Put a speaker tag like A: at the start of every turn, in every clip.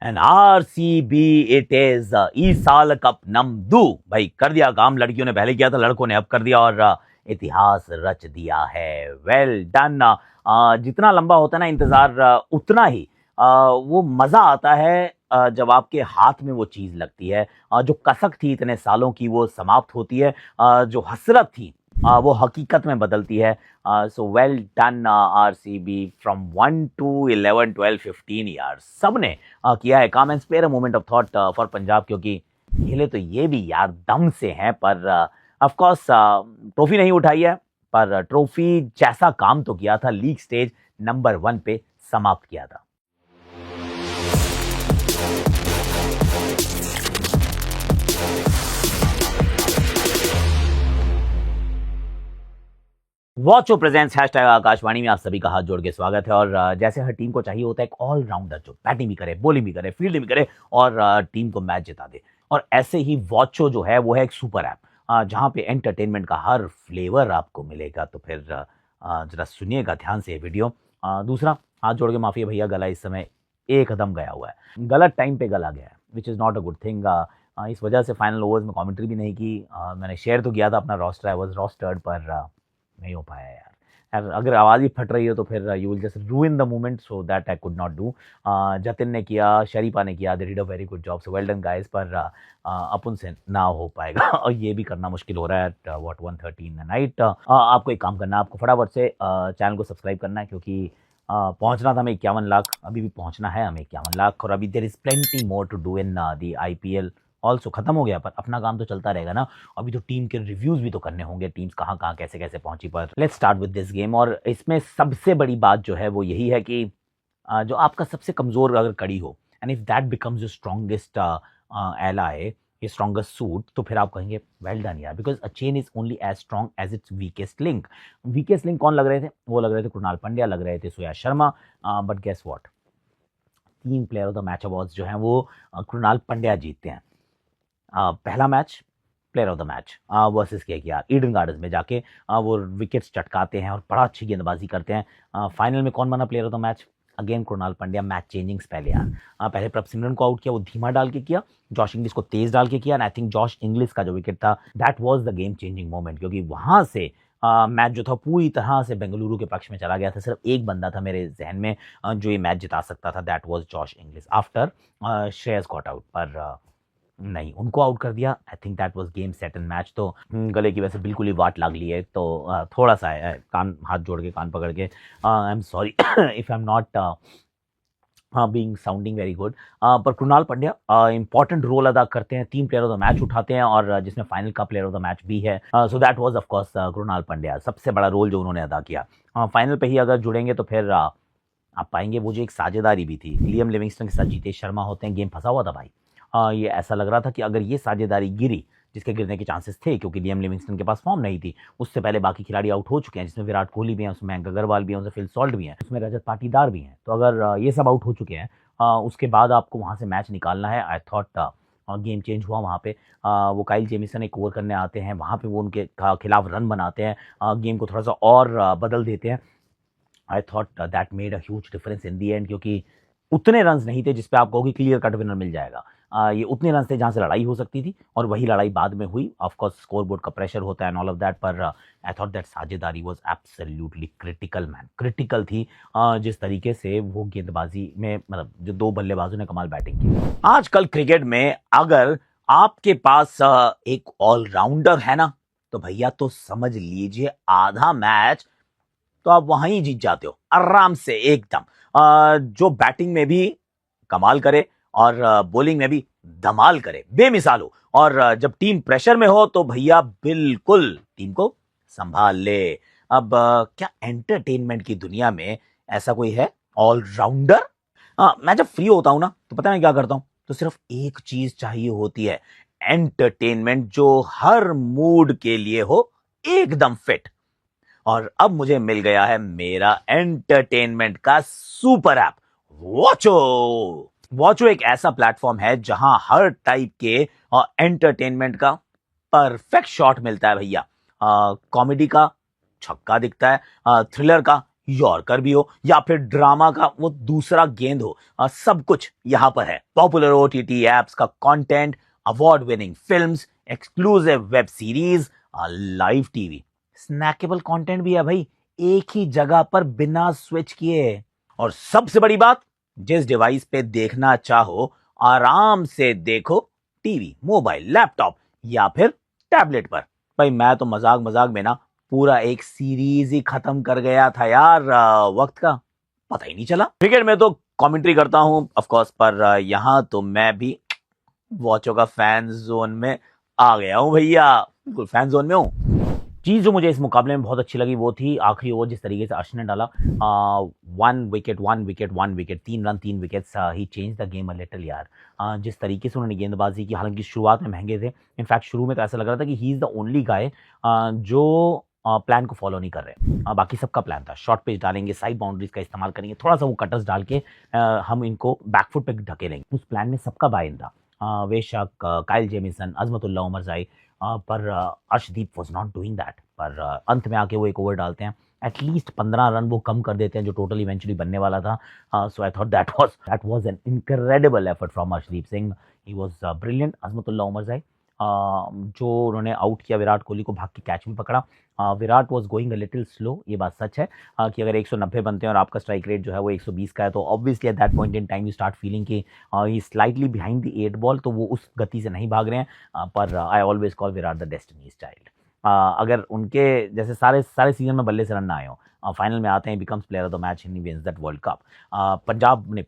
A: And RCB it is ईसाल cup नम 2। भाई कर दिया काम, लड़कियों ने पहले किया था, लड़कों ने अब कर दिया और इतिहास रच दिया है। Well done. जितना लंबा होता है ना इंतजार, उतना ही वो मजा आता है जब आपके हाथ में वो चीज लगती है। जो कसक थी इतने सालों की वो समाप्त होती है, जो हसरत थी वो हकीकत में बदलती है। So well done RCB from 1 to 11 12 15 years सबने किया है काम। And spare a moment of thought for Punjab, क्योंकि खेले तो ये भी यार दम से हैं, पर ऑफ कोर्स ट्रॉफी नहीं उठाई है, पर ट्रॉफी जैसा काम तो किया था, लीग स्टेज नंबर 1 पे समाप्त किया था। वॉचो प्रेजेंट्स हैशटैग आकाशवाणी में आप सभी का हाथ जोड़ के स्वागत है। और जैसे हर टीम को चाहिए होता है एक ऑलराउंडर जो बैटिंग भी करे, बॉलिंग भी करे, फील्डिंग भी करे और टीम को मैच जिता दे। और ऐसे ही वॉचो जो है वो है एक सुपर ऐप जहां पे एंटरटेनमेंट का हर फ्लेवर आपको मिलेगा। तो फिर जरा सुनिएगा ध्यान से ये वीडियो। दूसरा, हाथ जोड़ के माफी है भैया, गला इस समय एकदम गया हुआ है, गलत टाइम पे गला गया है, which is not a good thing. इस वजह से फाइनल ओवर्स में कमेंट्री भी नहीं की। मैंने शेयर तो किया था अपना रोस्टर, आई वाज रोस्टर्ड, पर नहीं हो पाया यार। अगर आवाज़ ही फट रही हो तो फिर you will just रूइन the moment, so that I could not do. Jatin ने किया, शरीफा ने किया, they did a very good job, so well done guys. पर अपन से ना हो पाएगा और ये भी करना मुश्किल हो रहा है at what 1:30 in the night. आपको एक काम करना है, आपको फटाफट से चैनल को सब्सक्राइब करना है, क्योंकि पहुंचना था हमें 51 लाख, अभी भी पहुंचना है हमें 51 लाख। और अभी there is plenty more to do in the IPL also. खत्म हो गया पर अपना काम तो चलता रहेगा ना। अभी तो टीम के रिव्यूज भी तो करने होंगे, टीम्स कहाँ कहाँ कैसे कैसे पहुंची। पर let's start with this game. और इसमें सबसे बड़ी बात जो है वो यही है कि जो आपका सबसे कमजोर अगर कड़ी हो, and if that becomes your strongest ally, ये स्ट्रॉन्गेस्ट सूट, तो फिर आप कहेंगे वेल डन यार, because a chain is only as strong as its weakest link. Weakest link कौन लग रहे थे? वो लग रहे थे कृणाल पंड्या, लग रहे थे Suyash Sharma. But guess what, 3 player of the match awards जो हैं वो कृणाल पंड्या जीतते हैं। पहला match player of the match versus KKR, Eden Gardens में जाके वो विकेट्स चटकाते हैं और बड़ा अच्छी गेंदबाजी करते हैं। फाइनल में कौन बना player of the match? Again Krunal Pandya. Match changing spell यार। पहले प्रभसिमरन को आउट किया, वो धीमा डाल के किया, जॉश इंग्लिश को तेज डाल के किया। And I think Josh Inglis का जो विकेट था that was the game changing moment, क्योंकि वहां से मैच जो था पूरी तरह से बेंगलुरु के पक्ष में चला गया था। सिर्फ एक बंदा था मेरे जहन में जो ये मैच जिता सकता था, that was Josh Inglis after Shreyas got out. पर नहीं, उनको आउट कर दिया। I think that was game set and match. तो गले की वजह से बिल्कुल ही वाट लग ली है, तो थोड़ा सा है, कान हाथ जोड़ के, कान पकड़ के I am sorry if I am not being sounding very good. पर कृणाल पंड्या इंपॉर्टेंट रोल अदा करते हैं, 3 प्लेयर ऑफ द मैच उठाते हैं और जिसमें फाइनल का प्लेयर ऑफ द मैच भी है। So that was of course Krunal Pandya, सबसे बड़ा रोल जो उन्होंने अदा किया। फाइनल पे ही अगर जुड़ेंगे तो फिर आप पाएंगे वो जो एक साझेदारी भी थी, लियम लिविंगस्टन के साथ जीतेश शर्मा होते हैं, गेम फंसा हुआ था भाई। ये ऐसा लग रहा था कि अगर ये साझेदारी गिरी, जिसके गिरने के चांसेस थे क्योंकि लियम लिविंगस्टन के पास फॉर्म नहीं थी, उससे पहले बाकी खिलाड़ी आउट हो चुके हैं, जिसमें विराट कोहली भी हैं, उसमें मयंक अग्रवाल भी हैं, उसमें फिल सॉल्ट भी हैं, उसमें रजत पाटीदार भी हैं। तो अगर ये सब आउट हो चुके हैं, उसके बाद आपको वहाँ से मैच निकालना है। आई थॉट गेम चेंज हुआ वहाँ पे। वो काइल जेमिसन एक ओवर करने आते हैं, वहाँ पे वो उनके खिलाफ रन बनाते हैं, गेम को थोड़ा सा और बदल देते हैं। आई thought that made a huge difference in the and, क्योंकि उतने रन्स नहीं थे जिसपे आप कहोगे क्लियर कट विनर मिल जाएगा। ये उतने रन्स थे जहां से लड़ाई हो सकती थी, और वही लड़ाई बाद में हुई। ऑफ कोर्स स्कोर बोर्ड का प्रेशर होता है एंड ऑल ऑफ दैट, पर आई थॉट दैट साझेदारी was absolutely critical man, critical थी। जिस तरीके से वो गेंदबाजी में, मतलब जो 2 बल्लेबाजों ने कमाल बैटिंग की। आजकल क्रिकेट में अगर आपके पास एक ऑलराउंडर है ना, तो भैया तो समझ लीजिए आधा मैच तो आप वहां ही जीत जाते हो आराम से एकदम। जो बैटिंग में भी कमाल करे और बॉलिंग में भी धमाल करे, बेमिसाल हो। और जब टीम प्रेशर में हो तो भैया बिल्कुल टीम को संभाल ले। अब क्या एंटरटेनमेंट की दुनिया में ऐसा कोई है ऑलराउंडर? मैं जब फ्री होता हूं ना, तो पता है मैं क्या करता हूं? तो सिर्फ एक चीज चाहिए होती है, एंटरटेनमेंट जो हर मूड के लिए हो एकदम फिट। और अब मुझे मिल गया है मेरा एंटरटेनमेंट का सुपर ऐप वॉचो। वॉचो एक ऐसा प्लेटफॉर्म है जहां हर टाइप के एंटरटेनमेंट का परफेक्ट शॉट मिलता है भैया। कॉमेडी का छक्का दिखता है, थ्रिलर का यॉर्कर भी हो या फिर ड्रामा का वो दूसरा गेंद हो, सब कुछ यहां पर है। पॉपुलर ओटीटी एप्स का content, award winning films, exclusive web series, live TV, snackable content भी है भाई, एक ही जगह पर बिना स्विच किए। और सबसे बड़ी बात, जिस डिवाइस पे देखना चाहो आराम से देखो, टीवी, मोबाइल, लैपटॉप या फिर टैबलेट पर। भाई मैं तो मजाक मजाक में ना पूरा एक सीरीज ही खत्म कर गया था यार, वक्त का पता ही नहीं चला। क्रिकेट में तो कमेंट्री करता हूं ऑफ कोर्स, पर यहां तो मैं भी वॉचो का फैन जोन में आ गया हूं भैया, बिल्कुल फैन जोन में हूं। चीज जो मुझे इस मुकाबले में बहुत अच्छी लगी वो थी आखिरी ओवर, जिस तरीके से अर्श ने डाला, 1 wicket 3 run 3 wickets, he change the game a little यार। जिस तरीके से उन्होंने गेंदबाजी की, हालांकि शुरुआत में महंगे थे, इनफैक्ट शुरू में तो ऐसा लग रहा था कि he is the only guy जो प्लान को फॉलो नहीं कर रहे। बाकी सबका प्लान था, शॉर्ट पिच डालेंगे, साइड बाउंड्रीज का इस्तेमाल करेंगे, थोड़ा सा वो कटर्स डाल के हम इनको बैकफुट पे ढकेलेंगे। उस प्लान में सबका बाय इन था, बेशक काइल जेमिसन, अजमतुल्ला उमरजाई, पर Arshdeep was not doing that. पर अंत में आके वो एक ओवर डालते हैं, एटलीस्ट 15 रन वो कम कर देते हैं जो टोटल इवेंचुअली बनने वाला था। So I thought that was an incredible effort from Arshdeep Singh, he was brilliant. Azmatullah Omarzai, जो उन्होंने आउट किया विराट कोहली को, भाग के कैच भी पकड़ा। Virat was going a little slow, ये बात सच है कि अगर 190 बनते हैं और आपका स्ट्राइक रेट जो है वो 120 का है, तो obviously at that point in time you start feeling कि ही स्लाइटली बिहाइंड द 8 बॉल, तो वो उस गति से नहीं भाग रहे हैं। पर I always call Virat the destiny's child. अगर उनके जैसे सारे सारे सीजन में बल्ले से रन ना आए हो, फाइनल में आते हैं, becomes player of the match and he wins that world cup. Punjab ने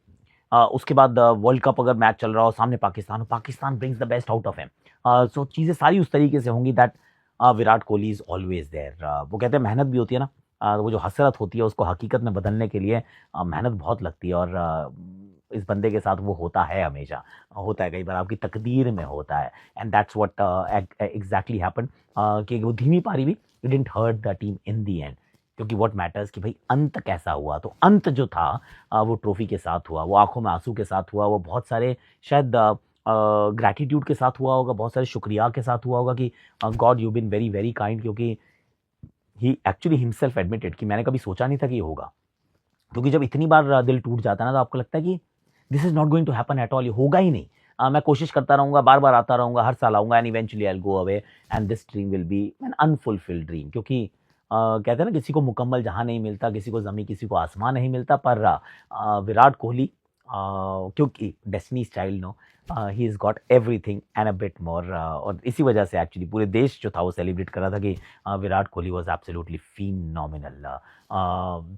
A: उसके बाद वर्ल्ड कप अगर मैच चल रहा हो, सामने पाकिस्तान हो, Pakistan brings the best out of him. सो चीज़ें सारी उस तरीके से होंगी that Virat Kohli is always there. वो कहते हैं मेहनत भी होती है ना, वो जो हसरत होती है उसको हकीकत में बदलने के लिए मेहनत बहुत लगती है, और इस बंदे के साथ वो होता है, हमेशा होता है, कई बार आपकी तकदीर में होता है। And that's what exactly happened, कि वो धीमी पारी भी it didn't hurt the team in the end, क्योंकि व्हाट मैटर्स कि भाई अंत कैसा हुआ। तो अंत जो था वो ट्रॉफी के साथ हुआ, वो आंखों में आंसू के साथ हुआ, वो बहुत सारे शायद ग्रैटिट्यूड के साथ हुआ होगा, बहुत सारे शुक्रिया के साथ हुआ होगा कि God you been very very kind, क्योंकि ही एक्चुअली हिमसेल्फ एडमिटेड कि मैंने कभी सोचा नहीं था कि ये होगा। क्योंकि जब इतनी बार दिल टूट जाता है ना, तो आपको लगता है कि this is not going to happen at all, ये होगा ही नहीं। मैं कोशिश करता रहूंगा, बार बार आता रहूंगा, हर साल आऊंगा, and eventually I will go away and this dream will be an unfulfilled dream. क्योंकि कहते हैं ना, किसी को मुकम्मल जहां नहीं मिलता, किसी को जमीन, किसी को आसमान नहीं मिलता, पर विराट कोहली, क्योंकि destiny's child no, he is got everything and a bit more. और इसी वजह से एक्चुअली पूरे देश जो था वो सेलिब्रेट कर रहा था कि Virat Kohli was absolutely phenomenal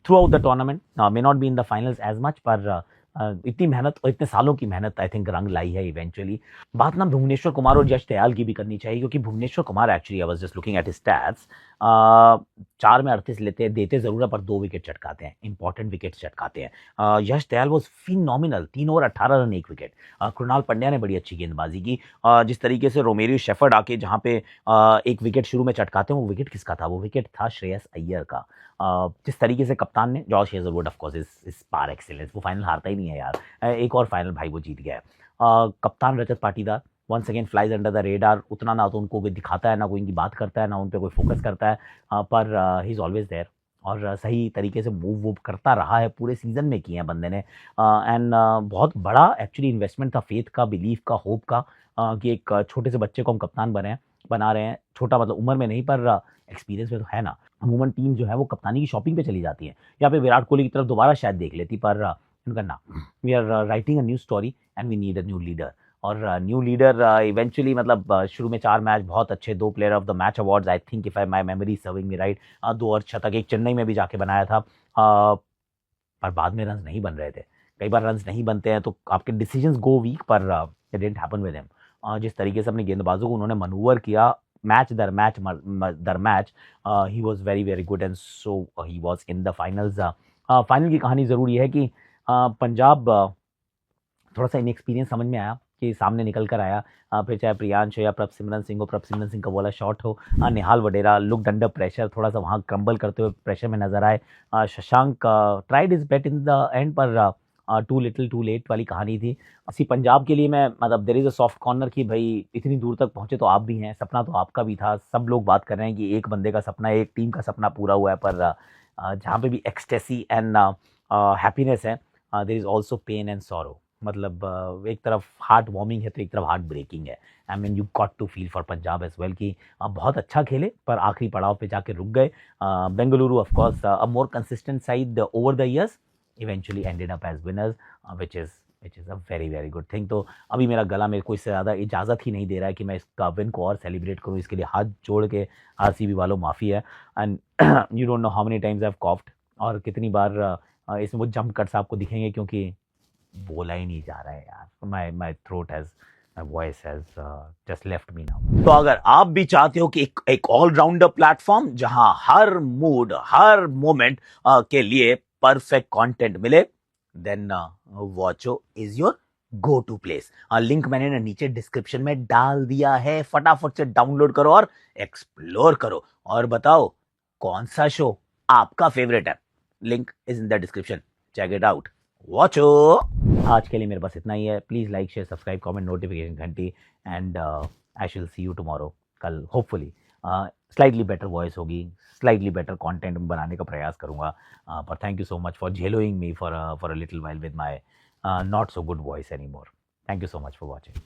A: throughout the tournament. May not be in the finals as much, पर इतनी मेहनत और इतने सालों की मेहनत आई थिंक रंग लाई है इवेंचुअली। बात ना भुवनेश्वर कुमार और यश दयाल की भी करनी चाहिए, क्योंकि Bhuvneshwar Kumar actually, I was just looking at his stats, 4 में 38 लेते देते जरूर है, पर 2 विकेट चटकाते हैं, इंपॉर्टेंट विकेट चटकाते हैं। Yash Dayal was phenomenal, 3 over 18 run 1 wicket. Krunal Pandya ने बड़ी अच्छी गेंदबाजी की। जिस तरीके से रोमेरियो शेफर्ड आके जहाँ पे एक विकेट शुरू में चटकाते हैं, वो विकेट किसका था? वो विकेट था श्रेयस अय्यर का। जिस तरीके से कप्तान ने, Josh Hazlewood of course is par excellence, वो फाइनल हारता ही नहीं है यार, एक और फाइनल भाई वो जीत गया है। कप्तान Rajat Patidar once again flies under the radar, उतना ना तो उनको कोई दिखाता है, ना कोई इनकी बात करता है, ना उन पर कोई फोकस करता है, पर ही इज़ ऑलवेज देयर, और सही तरीके से मूव वूव करता रहा है, पूरे सीजन में किए हैं बंदे ने। एंड बहुत बड़ा एक्चुअली इन्वेस्टमेंट था, फेथ का, बिलीफ का, होप का, कि एक छोटे से बच्चे को हम कप्तान बना रहे हैं। छोटा मतलब उम्र में नहीं, पर एक्सपीरियंस में तो है ना। अमूमन टीम जो है वो कप्तानी की शॉपिंग पे चली जाती है, या फिर विराट कोहली की तरफ दोबारा शायद देख लेती, पर इनका ना, we are writing a new story and we need a new leader. और न्यू लीडर इवेंचुअली, मतलब शुरू में 4 मैच बहुत अच्छे, 2 player of the match awards, I think if my memory serving me right, 2 अर्धशतक, एक चेन्नई में भी जाके बनाया था, पर बाद में रन नहीं बन रहे थे। कई बार रन नहीं बनते हैं तो आपके डिसीजंस गो वीक, पर it didn't happen with him. जिस तरीके से अपने गेंदबाजों को उन्होंने मनूवर किया मैच दर match, he was very very good, and so he was in the finals. Final की कहानी ज़रूर ये है कि पंजाब थोड़ा सा इनएक्सपीरियंस समझ में आया कि सामने निकल कर आया, फिर चाहे प्रियांश हो या प्रभसिमरन सिंह हो, प्रभसिमरन सिंह का बोला शॉट हो, निहाल वडेरा लुक्ड अंडर प्रेशर, थोड़ा सा वहाँ क्रम्बल करते हुए प्रेशर में नजर आए। Shashank tried his best in the end, पर टू लिटिल टू लेट वाली कहानी थी। इसी पंजाब के लिए मैं, मतलब there is a soft corner कि भाई इतनी दूर तक पहुंचे तो आप भी हैं, सपना तो आपका भी था, सब लोग बात कर रहे हैं कि एक बंदे का सपना, एक टीम का सपना पूरा हुआ है, पर जहाँ पे भी एक्सटेसी एंड हैप्पीनेस है, there is also pain and sorrow. मतलब एक तरफ हार्ट वार्मिंग है तो एक तरफ हार्ट ब्रेकिंग है। I mean you got to feel for Punjab as well कि बहुत अच्छा खेले पर आखिरी पड़ाव पे जाके रुक गए। Bengaluru of course a more consistent side over the years eventually ended up as winners, which is a very very good thing. तो अभी मेरा गला मेरे को इससे ज़्यादा इजाज़त ही नहीं दे रहा है कि मैं इसका विन को और सेलिब्रेट करूँ। इसके लिए हाथ जोड़ के आरसीबी वालों माफ़ी है। And you don't know how many times I have coughed, और कितनी बार इसमें वो जंप कट्स आपको दिखेंगे क्योंकि बोला ही नहीं जा रहा है यार। My throat has, my voice has just left me now. तो अगर आप भी चाहते हो कि एक ऑलराउंडर प्लेटफॉर्म जहां हर मूड हर मोमेंट के लिए परफेक्ट कंटेंट मिले, then Watcho is your go to place. Link मैंने ना नीचे डिस्क्रिप्शन में डाल दिया है, फटाफट से डाउनलोड करो और एक्सप्लोर करो और बताओ कौन सा शो आपका फेवरेट है। Link is in the description, check it out, Watcho. आज के लिए मेरे पास इतना ही है। Please like share subscribe comment notification घंटी, and I shall see you tomorrow. कल होपफुली स्लाइटली बेटर वॉइस होगी, स्लाइटली बेटर कंटेंट बनाने का प्रयास करूंगा। पर thank you so much for झेलोइंग me for a little while with my not so good voice any more. Thank you so much for watching.